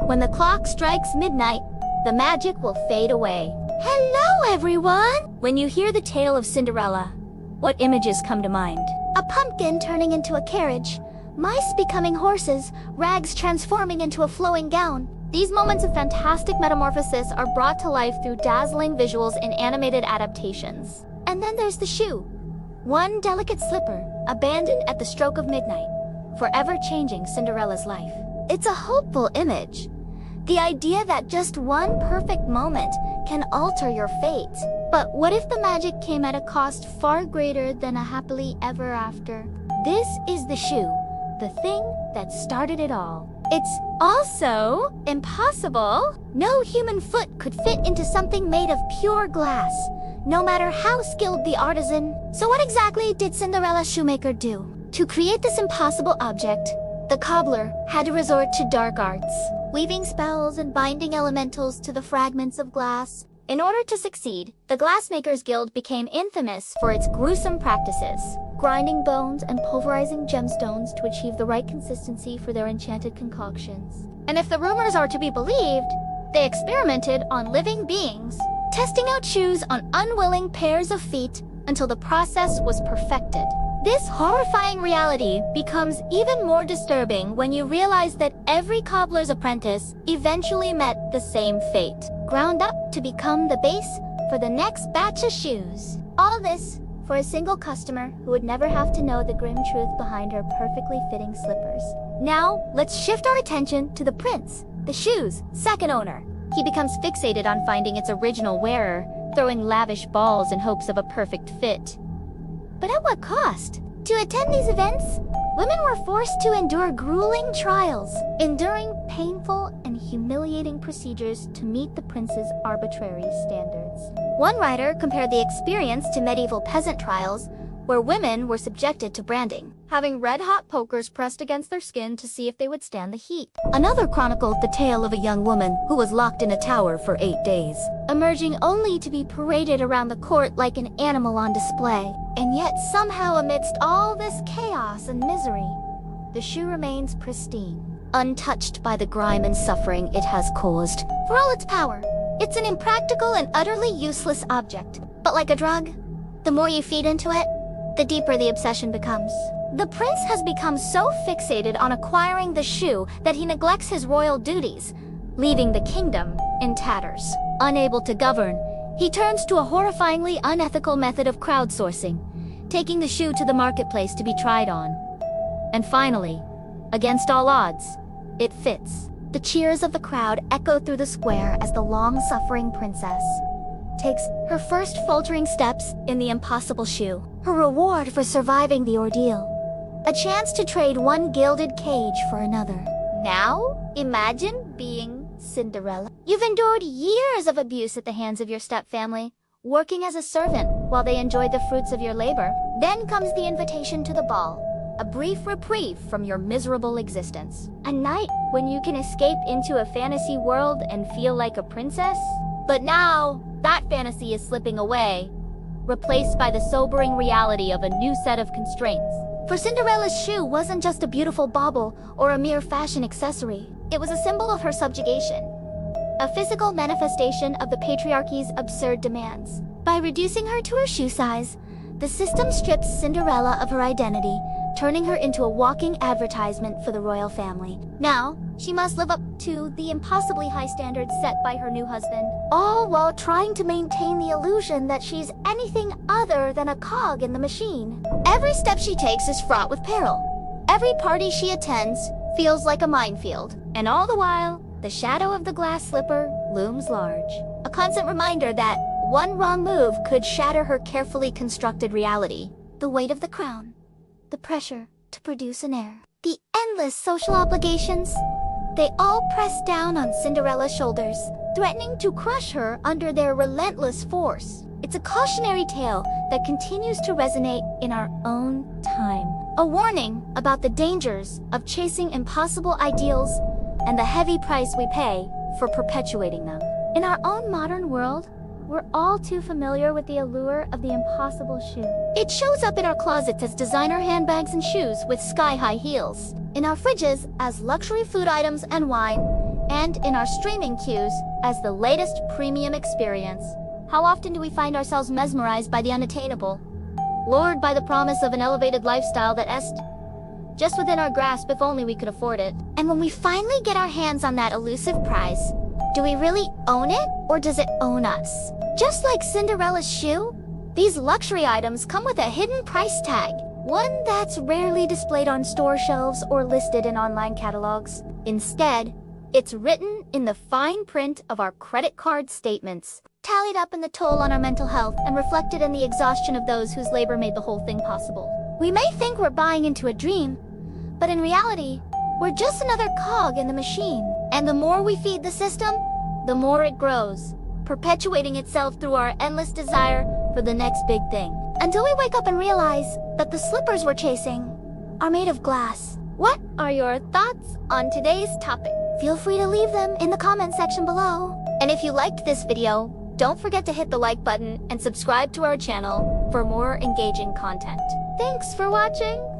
When the clock strikes midnight, the magic will fade away. Hello, everyone! When you hear the tale of Cinderella, what images come to mind? A pumpkin turning into a carriage, mice becoming horses, rags transforming into a flowing gown. These moments of fantastic metamorphosis are brought to life through dazzling visuals in animated adaptations. And then there's the shoe. One delicate slipper, abandoned at the stroke of midnight, forever changing Cinderella's life. It's a hopeful image. The idea that just one perfect moment can alter your fate. But what if the magic came at a cost far greater than a happily ever after? This is the shoe, the thing that started it all. It's also impossible. No human foot could fit into something made of pure glass, no matter how skilled the artisan. So what exactly did Cinderella's shoemaker do? To create this impossible object, the cobbler had to resort to dark arts, weaving spells and binding elementals to the fragments of glass. In order to succeed, the Glassmakers Guild became infamous for its gruesome practices, grinding bones and pulverizing gemstones to achieve the right consistency for their enchanted concoctions. And if the rumors are to be believed, they experimented on living beings, testing out shoes on unwilling pairs of feet until the process was perfected. This horrifying reality becomes even more disturbing when you realize that every cobbler's apprentice eventually met the same fate, ground up to become the base for the next batch of shoes. All this for a single customer who would never have to know the grim truth behind her perfectly fitting slippers. Now, let's shift our attention to the prince, the shoe's second owner. He becomes fixated on finding its original wearer, throwing lavish balls in hopes of a perfect fit. But at what cost? To attend these events, women were forced to endure grueling trials, enduring painful and humiliating procedures to meet the prince's arbitrary standards. One writer compared the experience to medieval peasant trials, where women were subjected to branding, having red-hot pokers pressed against their skin to see if they would stand the heat. Another chronicled the tale of a young woman who was locked in a tower for 8 days, emerging only to be paraded around the court like an animal on display. And yet somehow amidst all this chaos and misery, the shoe remains pristine, untouched by the grime and suffering it has caused. For all its power, it's an impractical and utterly useless object. But like a drug, the more you feed into it, the deeper the obsession becomes. The prince has become so fixated on acquiring the shoe that he neglects his royal duties, leaving the kingdom in tatters. Unable to govern, he turns to a horrifyingly unethical method of crowdsourcing, taking the shoe to the marketplace to be tried on. And finally, against all odds, it fits. The cheers of the crowd echo through the square as the long-suffering princess takes her first faltering steps in the impossible shoe, her reward for surviving the ordeal. A chance to trade one gilded cage for another. Now, imagine being Cinderella. You've endured years of abuse at the hands of your stepfamily, working as a servant while they enjoyed the fruits of your labor. Then comes the invitation to the ball, a brief reprieve from your miserable existence. A night when you can escape into a fantasy world and feel like a princess. But now, that fantasy is slipping away, replaced by the sobering reality of a new set of constraints. For Cinderella's shoe wasn't just a beautiful bauble or a mere fashion accessory. It was a symbol of her subjugation, a physical manifestation of the patriarchy's absurd demands. By reducing her to her shoe size, the system strips Cinderella of her identity, turning her into a walking advertisement for the royal family. Now, she must live up to the impossibly high standards set by her new husband, all while trying to maintain the illusion that she's anything other than a cog in the machine. Every step she takes is fraught with peril. Every party she attends feels like a minefield. And all the while, the shadow of the glass slipper looms large. A constant reminder that one wrong move could shatter her carefully constructed reality. The weight of the crown, the pressure to produce an heir, the endless social obligations, they all press down on Cinderella's shoulders, threatening to crush her under their relentless force. It's a cautionary tale that continues to resonate in our own time. A warning about the dangers of chasing impossible ideals and the heavy price we pay for perpetuating them. In our own modern world, we're all too familiar with the allure of the impossible shoe. It shows up in our closets as designer handbags and shoes with sky-high heels, in our fridges as luxury food items and wine, and in our streaming queues as the latest premium experience. How often do we find ourselves mesmerized by the unattainable, lured by the promise of an elevated lifestyle that est just within our grasp if only we could afford it? And when we finally get our hands on that elusive prize, do we really own it, or does it own us? Just like Cinderella's shoe, these luxury items come with a hidden price tag, one that's rarely displayed on store shelves or listed in online catalogs. Instead, it's written in the fine print of our credit card statements, tallied up in the toll on our mental health and reflected in the exhaustion of those whose labor made the whole thing possible. We may think we're buying into a dream, but in reality, we're just another cog in the machine. And the more we feed the system, the more it grows, perpetuating itself through our endless desire for the next big thing. Until we wake up and realize that the slippers we're chasing are made of glass. What are your thoughts on today's topic? Feel free to leave them in the comment section below. And if you liked this video, don't forget to hit the like button and subscribe to our channel for more engaging content. Thanks for watching!